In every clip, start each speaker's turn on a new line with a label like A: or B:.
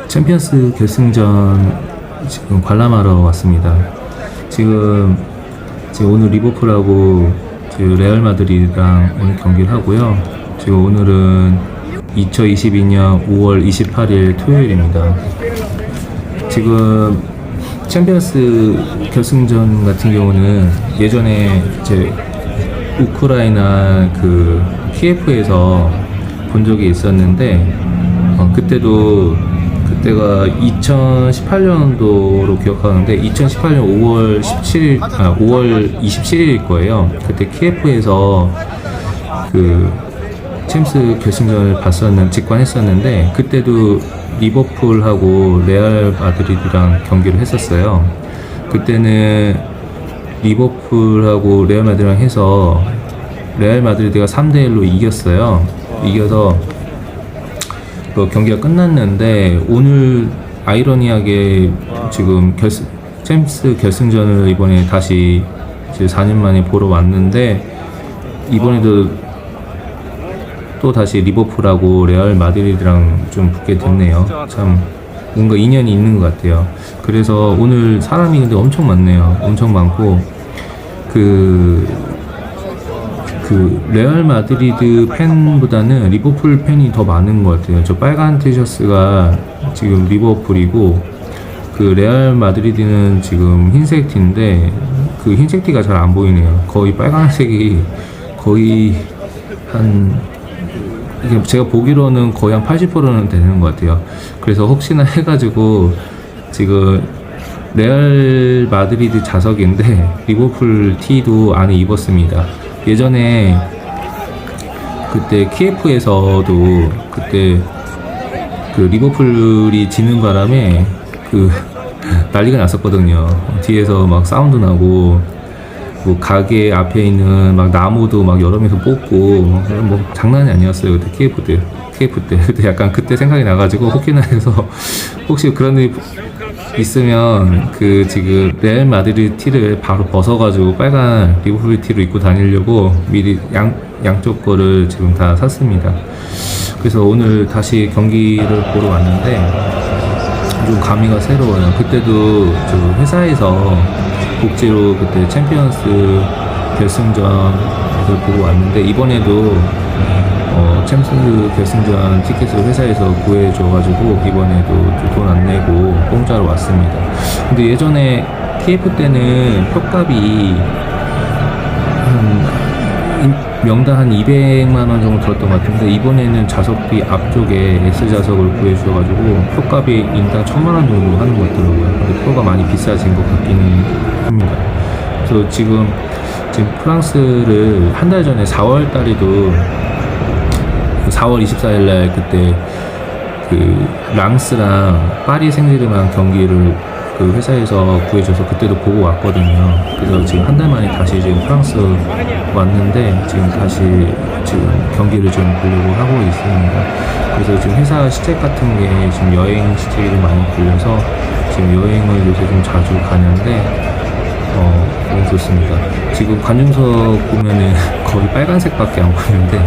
A: 챔피언스 결승전 지금 관람하러 왔습니다. 지금 오늘 리버풀하고 레알 마드리드랑 오늘 경기를 하고요. 지금 오늘은 2022년 5월 28일 토요일입니다. 지금 챔피언스 결승전 같은 경우는 예전에 우크라이나 키예프에서 본 적이 있었는데 그때가 2018년도로 기억하는데 2018년 5월 27일일 거예요. 그때 키예프에서 챔스 결승전을 직관했었는데 그때도 리버풀하고 레알 마드리드랑 경기를 했었어요. 그때는 리버풀하고 레알 마드리드랑 해서 레알 마드리드가 3대1로 이겼어요. 이겨서 경기가 끝났는데 오늘 아이러니하게 지금 챔스 결승전을 이번에 다시 4년 만에 보러 왔는데 이번에도 또 다시 리버풀하고 레알 마드리드랑 좀 붙게 됐네요. 참 뭔가 인연이 있는 것 같아요. 그래서 오늘 사람이 근데 엄청 많네요. 엄청 많고 레알 마드리드 팬보다는 리버풀 팬이 더 많은 것 같아요. 저 빨간 티셔츠가 지금 리버풀이고 레알 마드리드는 지금 흰색 티인데 흰색 티가 잘 안 보이네요. 거의 빨간색이 거의 제가 보기로는 거의 한 80%는 되는 것 같아요. 그래서 혹시나 해가지고 지금 레알 마드리드 자석인데 리버풀 티도 안에 입었습니다. 예전에 그때 키예프에서도 그때 리버풀이 지는 바람에 난리가 났었거든요. 뒤에서 막 사운드 나고 가게 앞에 있는 막 나무도 막 여러 명이서 뽑고 장난이 아니었어요. 그때 키예프 때 그때 약간 그때 생각이 나가지고 혹시나 해서 혹시 그런 일 있으면 지금 레알 마드리드 티를 바로 벗어가지고 빨간 리버풀 티를 입고 다니려고 미리 양쪽 거를 지금 다 샀습니다. 그래서 오늘 다시 경기를 보러 왔는데 좀 감회가 새로워요. 그때도 저 회사에서 복지로 그때 챔피언스 결승전을 보고 왔는데 이번에도 챔스 결승전 티켓을 회사에서 구해줘가지고 이번에도 돈 안 내고 공짜로 왔습니다. 근데 예전에 키예프 때는 표값이 명당 한 200만원 정도 들었던 것 같은데 이번에는 자석비 앞쪽에 S자석을 구해주셔가지고 표값이 인당 1000만원 정도 하는 것 같더라고요. 근데 표가 많이 비싸진 것 같기는 합니다. 그래서 지금 프랑스를 한 달 전에 4월 달에도 4월 24일날 그때 랑스랑 파리 생제르맹 경기를 회사에서 구해줘서 그때도 보고 왔거든요. 그래서 지금 한 달 만에 다시 지금 프랑스 왔는데 지금 다시 경기를 좀 보려고 하고 있습니다. 그래서 지금 회사 시책 같은 게 지금 여행 시책이 좀 많이 풀려서 지금 여행을 요새 좀 자주 가는데 너무 좋습니다. 지금 관중석 보면은 거의 빨간색밖에 안 보이는데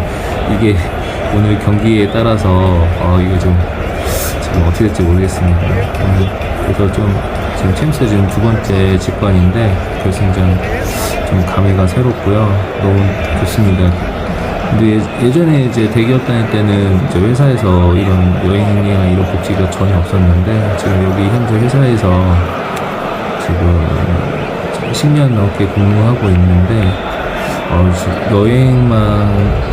A: 이게 오늘 경기에 따라서 이거 지금 어떻게 될지 모르겠습니다. 그래서 지금 챔스 지금 두 번째 직관인데 결승전 좀 감회가 새롭고요. 너무 좋습니다. 근데 예전에 대기업 다닐 때는 회사에서 이런 여행이나 이런 복지가 전혀 없었는데 지금 여기 현재 회사에서 지금 10년 넘게 근무하고 있는데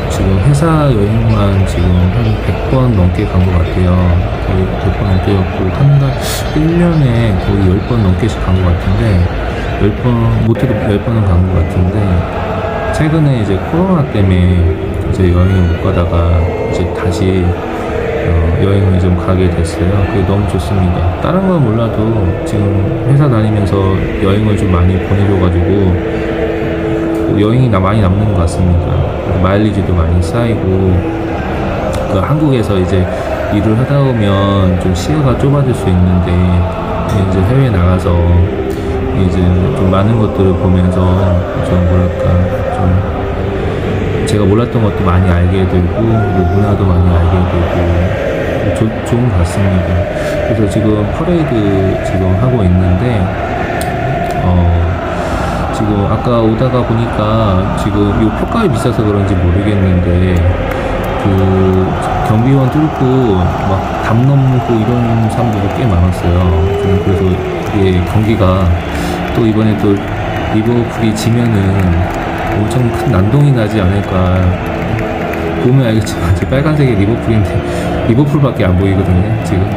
A: 지금 회사 여행만 지금 한 100번 넘게 간 것 같아요. 거의 100번 넘게 갔고 한 달 1년에 거의 10번 넘게씩 간 것 같은데 10번 못해도 10번은 간 것 같은데 최근에 코로나 때문에 여행을 못 가다가 다시 여행을 좀 가게 됐어요. 그게 너무 좋습니다. 다른 건 몰라도 지금 회사 다니면서 여행을 좀 많이 보내줘가지고 여행이 많이 남는 것 같습니다. 마일리지도 많이 쌓이고 한국에서 일을 하다 보면 좀 시야가 좁아질 수 있는데 해외 나가서 좀 많은 것들을 보면서 제가 몰랐던 것도 많이 알게 되고 문화도 많이 알게 되고 좋은 것 같습니다. 그래서 지금 퍼레이드 지금 하고 있는데, 지금 아까 오다가 보니까 지금 이 표값이 비싸서 그런지 모르겠는데, 그 경비원 뚫고 막 담 넘고 이런 사람들도 꽤 많았어요. 저는 그래서 이게 경기가 또 이번에 또 리버풀이 지면은 엄청 큰 난동이 나지 않을까. 보면 알겠지만 제 빨간색이 리버풀인데 리버풀밖에 안 보이거든요. 지금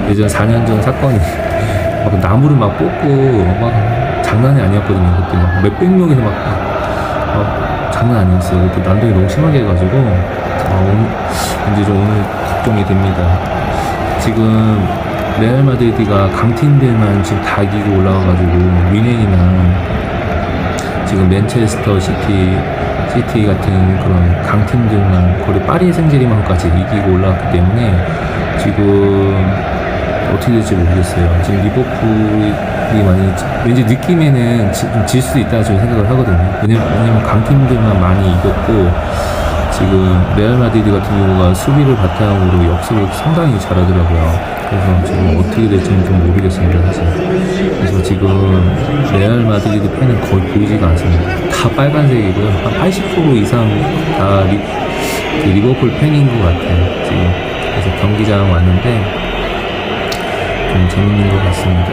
A: 예전 4년 전 사건이 막 나무를 막 뽑고 막 장난이 아니었거든요. 그때 막 몇백 명이서 막 장난 아니었어요. 또 난동이 너무 심하게 해가지고 이제 좀 오늘 걱정이 됩니다. 지금 레알 마드리드가 강팀들만 지금 다 이기고 올라와가지고 뮌헨이나 지금 맨체스터 시티 같은 그런 강팀들만 거의 파리 생제르맹까지 이기고 올라왔기 때문에 지금 어떻게 될지 모르겠어요. 지금 리버풀이 많이 왠지 느낌에는 좀 질 수 있다고 저는 생각을 하거든요. 왜냐면 강팀들만 많이 이겼고 지금 레알 마드리드 같은 경우가 수비를 바탕으로 역습을 상당히 잘하더라고요. 그래서 지금 어떻게 될지는 좀 모르겠습니다, 사실. 그래서 지금 레알 마드리드 팬은 거의 보이지가 않습니다. 다 빨간색이고요. 한 80% 이상 다 리버풀 팬인 것 같아요, 지금. 그래서 경기장 왔는데 좀 재밌는 것 같습니다.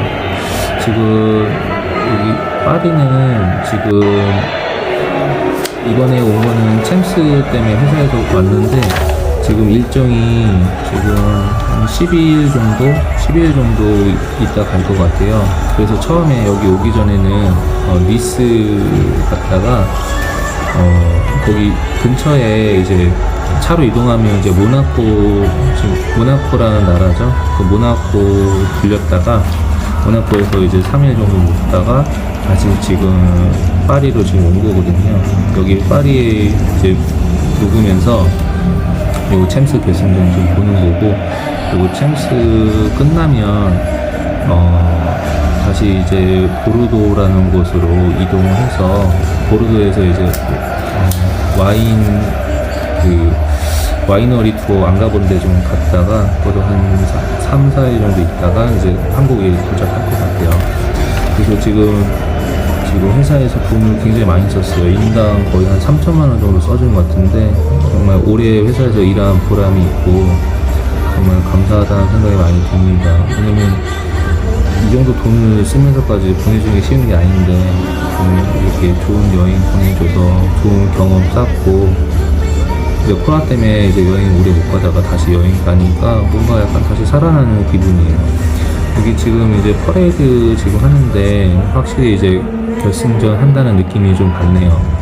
A: 지금 여기 파리는 지금 이번에 온 거는 챔스 때문에 회사에서 왔는데 지금 일정이 지금 한 12일 정도 있다 갈 것 같아요. 그래서 처음에 여기 오기 전에는 니스 갔다가 거기 근처에 이제 차로 이동하면 이제 지금 모나코라는 나라죠. 그 모나코 들렸다가 모나코에서 이제 3일 정도 묵다가 다시 지금 파리로 지금 온 거거든요. 여기 파리에 이제 묵으면서 요 챔스 결승전 좀 보는 거고, 그리고 챔스 끝나면 다시 이제 보르도라는 곳으로 이동을 해서 보르도에서 이제 와이너리 투어 안 가본 데 좀 갔다가 거기서 한 3, 4일 정도 있다가 이제 한국에 도착할 것 같아요. 그래서 지금 회사에서 돈을 굉장히 많이 썼어요. 인당 거의 한 3천만 원 정도 써준 것 같은데 정말 올해 회사에서 일한 보람이 있고 정말 감사하다는 생각이 많이 듭니다. 왜냐면 이 정도 돈을 쓰면서까지 보내주는 게 쉬운 게 아닌데 이렇게 좋은 여행 보내줘서 좋은 경험 쌓고, 이제 코로나 때문에 이제 여행 오래 못 가다가 다시 여행 가니까 뭔가 약간 다시 살아나는 기분이에요. 여기 지금 이제 퍼레이드 지금 하는데 확실히 이제 결승전 한다는 느낌이 좀 받네요.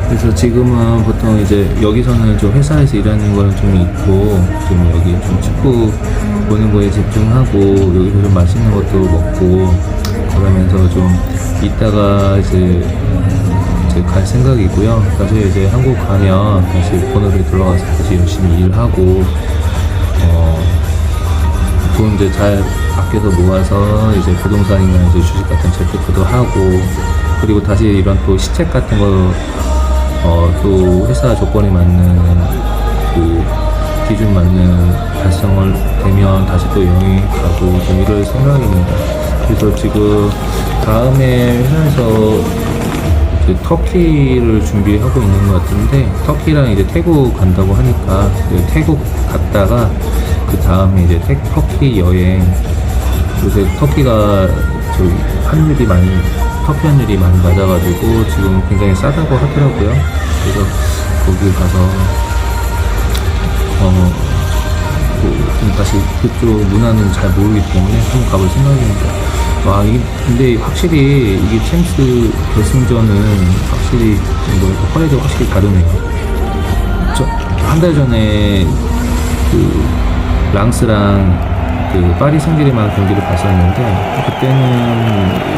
A: 그래서 지금은 보통 이제 여기서는 좀 회사에서 일하는 거는 좀 있고 좀 여기 좀 축구 보는 거에 집중하고 여기서 좀 맛있는 것도 먹고 그러면서 좀 이따가 이제 갈 생각이고요. 나중에 이제 한국 가면 다시 본업에 들어가서 다시 열심히 일하고 돈 이제 잘 아껴서 모아서 이제 부동산이나 이제 주식 같은 재테크도 하고, 그리고 다시 이런 또 시책 같은 거 또 회사 조건에 맞는 그 기준 맞는 달성을 되면 다시 또 여행 가고 좀 이럴 생각입니다. 그래서 지금 다음에 회사에서 이제 터키를 준비하고 있는 것 같은데, 터키랑 이제 태국 간다고 하니까 이제 태국 갔다가 그 다음에 이제 터키 여행, 요새 터키가 터키 환율이 많이 맞아가지고 지금 굉장히 싸다고 하더라고요. 그래서 거기 가서 좀 다시 그쪽 문화는 잘 모르기 때문에 한번 가볼 생각입니다. 근데 확실히 이게 챔스 결승전은 확실히 퍼레이드가 확실히 다르네요. 한 달 전에 그 랑스랑 그 파리 생제르맹 경기를 봤었는데 그때는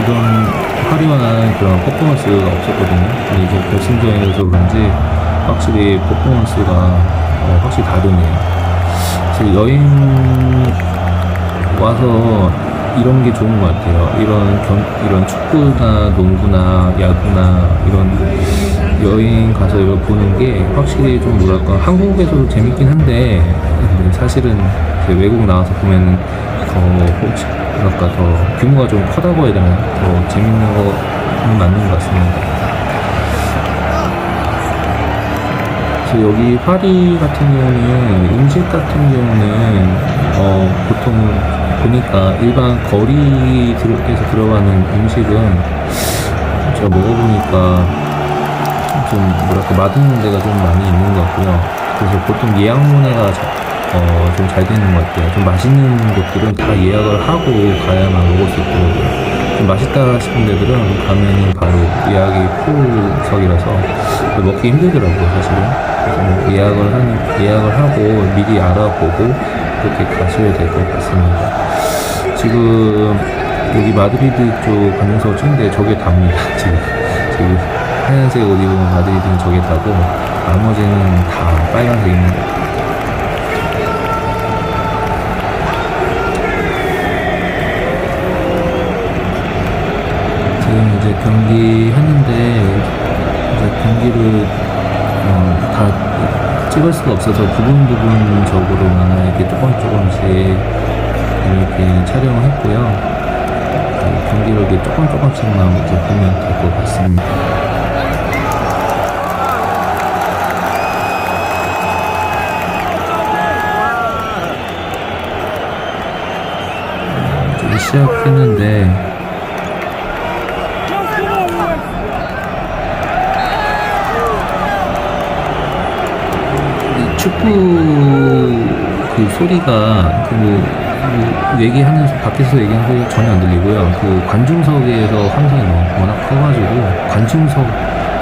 A: 이런 화려한 그런 퍼포먼스가 없었거든요. 근데 이제 결승전에서 그런지 확실히 퍼포먼스가 확실히 다르네요. 지금 여행 와서 이런 게 좋은 것 같아요. 이런 축구나 농구나 야구나 이런 여행 가서 이걸 보는 게 확실히 좀 뭐랄까 한국에서도 재밌긴 한데 근데 사실은 외국 나와서 보면은 더 혹시 뭐랄까 더 규모가 좀 크다고 해야 되나 더 재밌는 거는 맞는 것 같습니다. 그래서 여기 파리 같은 경우는 음식 같은 경우는 보통 보니까 일반 거리에서 들어가는 음식은 제가 먹어보니까 좀 뭐랄까 맛있는 데가 좀 많이 있는 것 같고요. 그래서 보통 예약 문화가 좀 잘 되는 것 같아요. 좀 맛있는 곳들은 다 예약을 하고 가야만 먹을 수 있더라고요. 좀 맛있다 싶은 데들은 가면은 바로 예약이 풀석이라서 먹기 힘들더라고요, 사실은. 그래서 뭐 예약을 하고 미리 알아보고 그렇게 가셔야 될 것 같습니다. 지금 여기 마드리드 쪽 관중석 찍는데 저게 답니다. 지금 하얀색 옷 입은 마드리드는 저게 다고 나머지는 다 빨간색입니다. 지금 이제 경기 했는데 이제 경기를 다 찍을 수가 없어서 부분적으로만 이렇게 조금씩 이렇게 촬영을 했고요. 경기를 이렇게 조금씩만 이제 보면 될 것 같습니다. 이제 시작했는데 축구 그 소리가 얘기하는 밖에서 얘기하는 소리가 전혀 안 들리고요. 그 관중석에서 함성이 워낙 커가지고 관중석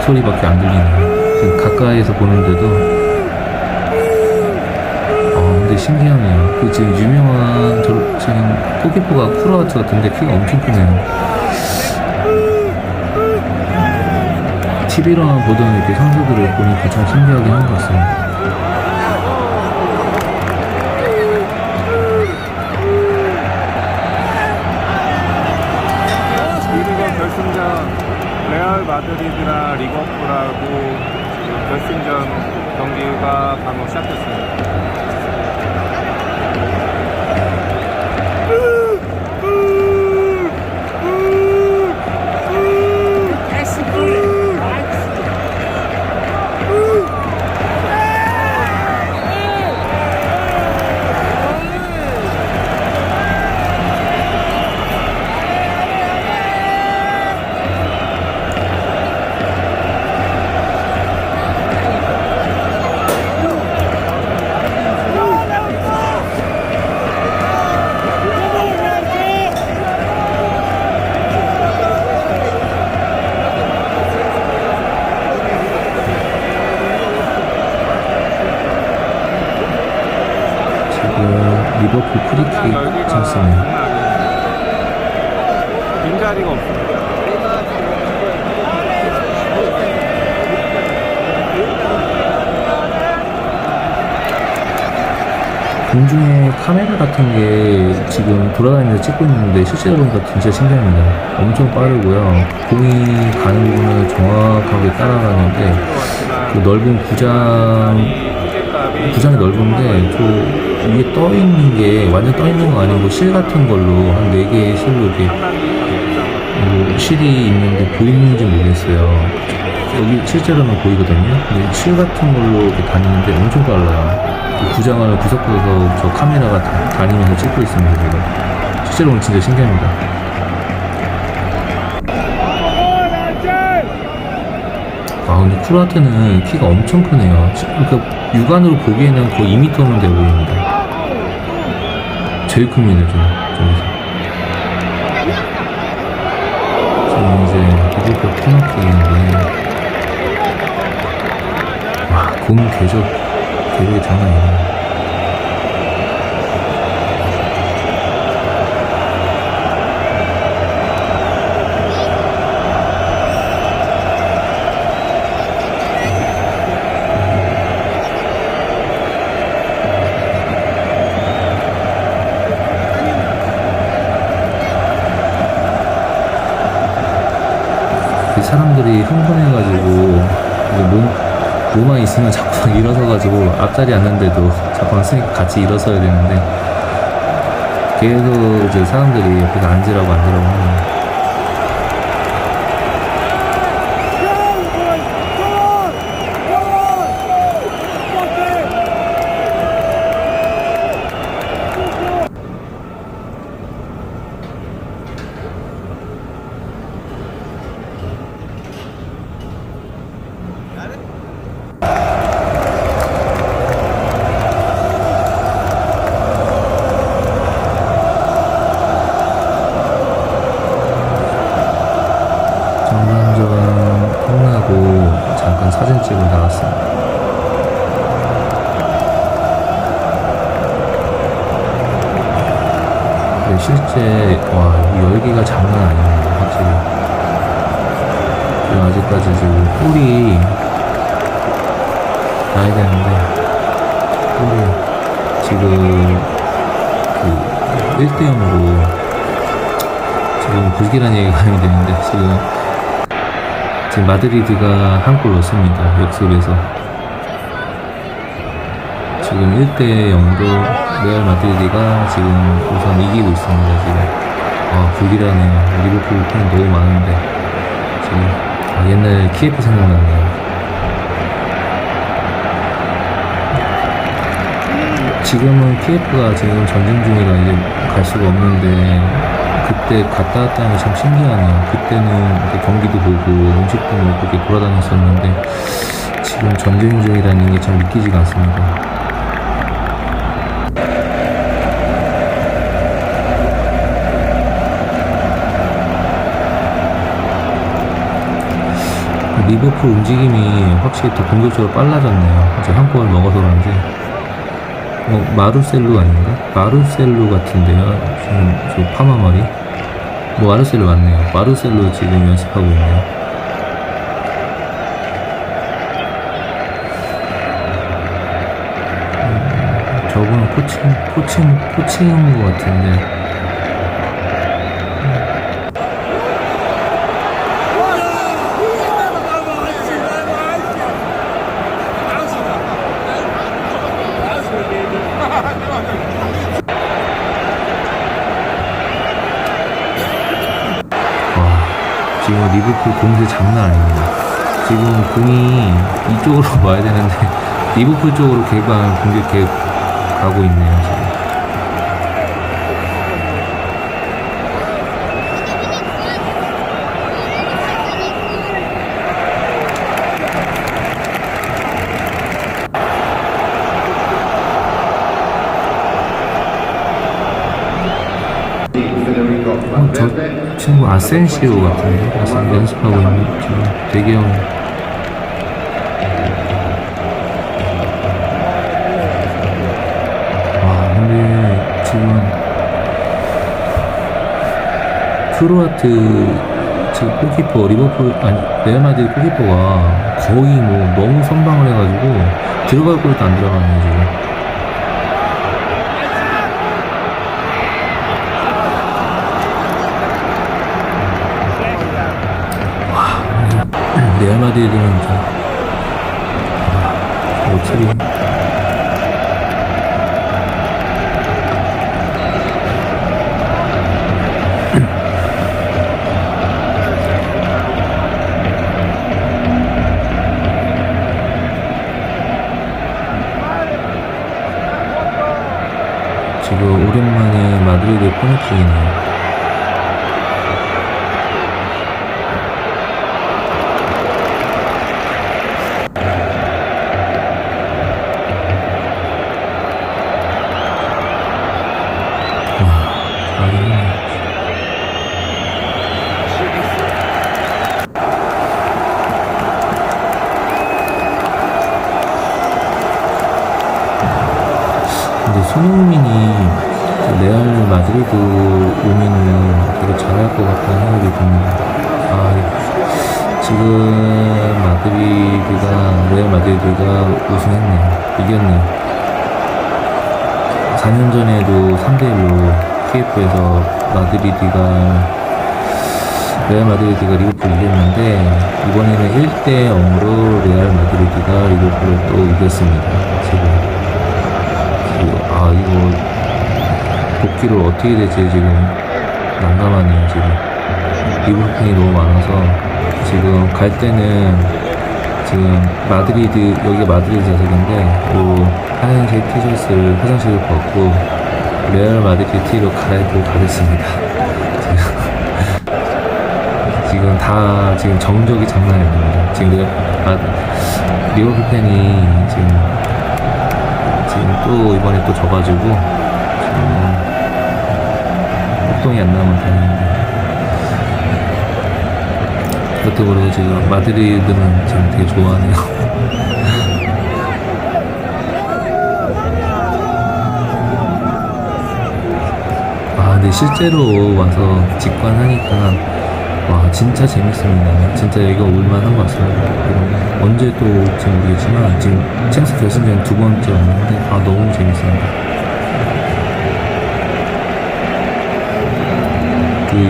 A: 소리밖에 안 들리네요. 가까이에서 보는데도 근데 신기하네요. 그 지금 유명한 지금 골키퍼가 쿠르아트 같은데 키가 엄청 크네요. TV로만 보던 이렇게 선수들을 보니까 참 신기하게 한 것 같습니다.
B: 레알 마드리드랑 리버풀하고 지금 결승전 경기가 방금 시작됐습니다.
A: 리버풀 프리킥 찬스네요.
B: 빈자리가 없습니다.
A: 공중에 카메라 같은 게 지금 돌아다니면서 찍고 있는데 실제로 보니까 진짜 신기합니다. 엄청 빠르고요. 공이 가는 부분을 정확하게 따라가는데 그 넓은 구장이 넓은데 저 위에 떠 있는 게 완전 떠 있는 거 아니고 실 같은 걸로 한 4개의 실로 이렇게 실이 있는데 보이는지 모르겠어요. 여기 실제로는 보이거든요. 근데 실 같은 걸로 이렇게 다니는데 엄청 빨라요. 구장을 구석구석 저 카메라가 다니면서 찍고 있습니다. 지금 실제로는 진짜 신기합니다. 근데 쿠르아트는 키가 엄청 크네요. 그러니까 육안으로 보기에는 거의 2m는 돼 보입니다. 제일 큽니다, 저기서. 지금 이제 리버풀 코너킥인데, 와, 공 궤적이 장난 아니에요. 사람들이 흥분해가지고 뭐만 있으면 자꾸 일어서가지고 앞자리 앉는데도 자꾸 쓰니까 같이 일어서야 되는데 계속 이제 사람들이 옆에서 앉으라고 하는 거예요. 전반전 끝나고 잠깐 사진 찍으러 나갔습니다. 근데 실제 이 열기가 장난 아니에요. 확실히 지금 아직까지 지금 뿔이 나야 되는데 뿔이 지금 1대0으로 지금 불길한 얘기가 많이 되는데 지금 마드리드가 한 골 넣습니다. 역습에서 지금 1대0으로 레알 마드리드가 지금 우선 이기고 있습니다. 지금 불길하네요. 리버풀 팬 너무 많은데 지금 옛날 키예프 생각나네요. 지금은 키예프가 지금 전쟁 중이라 이제 갈 수가 없는데 그때 갔다 왔다는 게 참 신기하네요. 그때는 이렇게 경기도 보고 음식도 먹고 이렇게 돌아다녔었는데 지금 전쟁 중이라는 게 참 믿기지가 않습니다. 리버풀 움직임이 확실히 더 공격적으로 빨라졌네요. 이제 한 골 먹어서 그런지. 마르셀루 아닌가? 마르셀루 같은데요. 지금 저 파마머리. 마르셀루 맞네요. 마르셀루 지금 연습하고 있네요. 저분은 코치인 것 같은데. 지금 리버풀 공세 장난 아닙니다. 지금 공이 이쪽으로 와야 되는데 리버풀 쪽으로 개방 공격 가고 있네요. 지금. 저 친구 아센시오 같은데? 연습하고 있는 지금 대기형. 근데 지금 크로아트 지금 골키퍼 레알 마드리드 골키퍼가 거의 너무 선방을 해가지고 들어갈 골도 안 들어가네요 지금. 레알 마드리드는 어차피 지금 오랜만에 마드리드 코너킥이네요. 근데 손흥민이 레알 마드리드 오면은 되게 잘할 것 같다는 생각이 듭니다. 지금 레알 마드리드가 우승했네요. 이겼네요. 4년 전에도 3대1로 키예프에서 마드리드가 레알 마드리드가 리버풀 이겼는데 이번에는 1대 0으로 레알 마드리드가 리버풀을 또 이겼습니다. 지금 이거 복귀를 어떻게 될지 지금 난감하네요. 지금 리버풀 팬이 너무 많아서 지금 갈 때는 지금 여기가 마드리드 좌석인데 또 하얀색 티셔츠를 화장실을 벗고 레알 마드리드 티로 갈아입고 가겠습니다. 지금 정적이 장난이 아닙니다. 지금 리버풀 팬이 지금 또 이번에 또 져가지고 지금 폭동이 안 나면 다행인데, 그것도 그렇고 지금 마드리드는 지금 되게 좋아하네요. 근데 실제로 와서 직관하니까 와, 진짜 재밌습니다. 진짜 여기가 올만한 것 같습니다. 언제 또 올지 모르겠지만 지금 챔스 결승전 2번째 왔는데 너무 재밌습니다.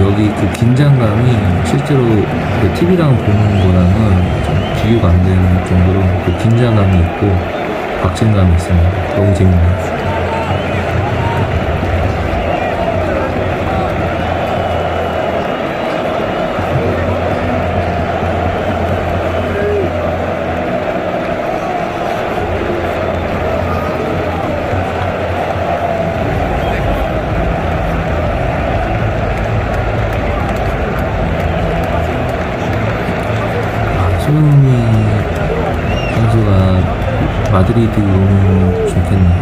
A: 여기 긴장감이 실제로 TV랑 보는 거랑은 좀 비교가 안 되는 정도로 긴장감이 있고 박진감이 있습니다. 너무 재밌네요. 손흥민 선수가 마드리드 오면 좋겠네요.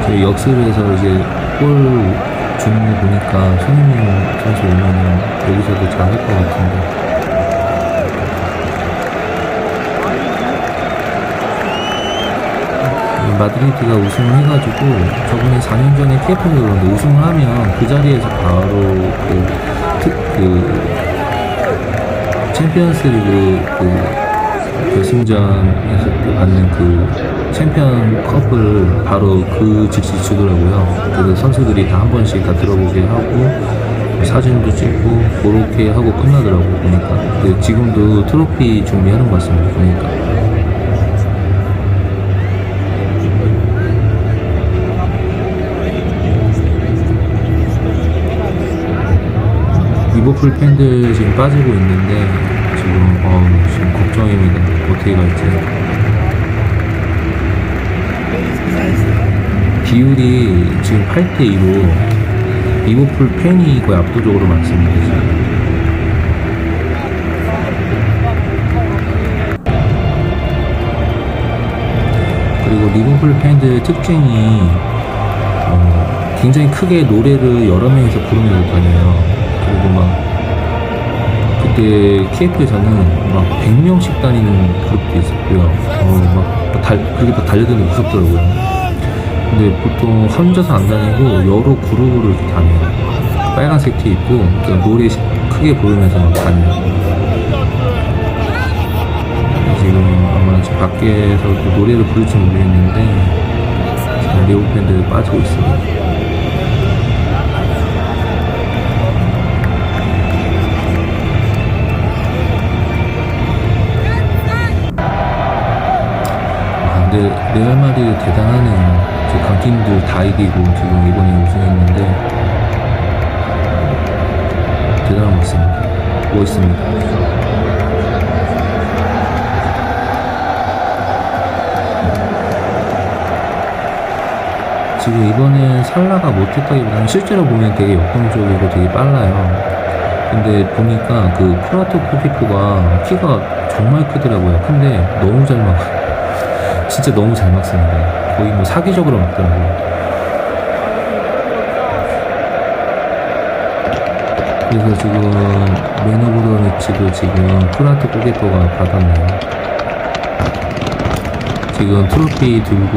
A: 저희 역습에서 이제 골 주는 거 보니까 손흥민 선수 오면 여기서도 잘할 것 같은데. 마드리드가 우승을 해가지고 저번에 4년 전에 KF도 그런데 우승을 하면 그 자리에서 바로 챔피언스리그 결승전에서 받는 챔피언 컵을 바로 즉시 주더라고요. 그래서 선수들이 다 한 번씩 다 들어보게 하고 사진도 찍고 그렇게 하고 끝나더라고요. 보니까 지금도 트로피 준비하는 것 같습니다. 보니까 리버풀 팬들 지금 빠지고 있는데 지금 걱정입니다. 어떻게 갈지. 비율이 지금 8대2로 리버풀 팬이 거의 압도적으로 많습니다. 지금. 그리고 리버풀 팬들 특징이 굉장히 크게 노래를 여러 명이서 부르는 것 같아요. 그리고 그때 KF에서는 100명씩 다니는 그룹도 있었고요. 그렇게 막 달려드는 게 무섭더라고요. 근데 보통 혼자서 안 다니고 여러 그룹으로 이렇게 다녀요. 빨간색 티 입고 노래 크게 부르면서 막 다녀요. 지금 아마 밖에서 노래를 부를지 모르겠는데 지금 리버풀 팬들 빠지고 있습니다. 레알 마드리드 대단하네요. 저 강팀들 다 이기고 지금 이번에 우승했는데 대단한 것 같습니다. 멋있습니다. 지금 이번에 살라가 못했다기보다는 실제로 보면 되게 역동적이고 되게 빨라요. 근데 보니까 쿠라토 코피프가 키가 정말 크더라고요. 근데 너무 잘 막아요. 진짜 너무 잘 막습니다. 거의 사기적으로 막더라고요. 그래서 지금 맨 오브 더 매치도 지금 쿠라토 코피프가 받았네요. 지금 트로피 들고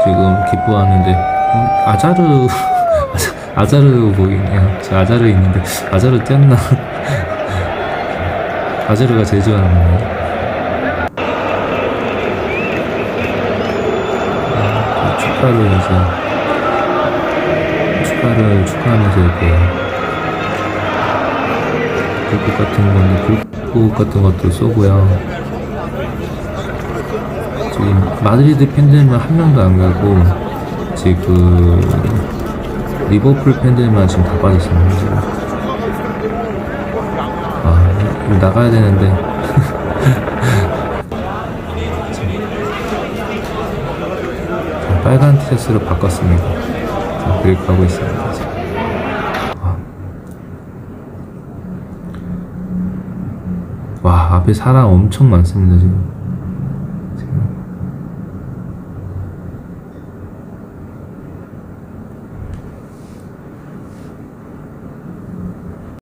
A: 지금 기뻐하는데 아자르 보이네요. 저 아자르 있는데 아자르 뛰었나? 아자르가 제일 좋아하는 거예요. 축하를 축하하면서 이렇게 불꽃 같은 건데 불꽃 같은 것도 쏘고요. 지금 마드리드 팬들만 한 명도 안 가고 지금 리버풀 팬들만 지금 다 빠졌습니다. 지금. 아, 이거 나가야 되는데. 자, 빨간 티셔츠로 바꿨습니다. 자, 그리고 가고 있습니다. 와, 앞에 사람 엄청 많습니다, 지금.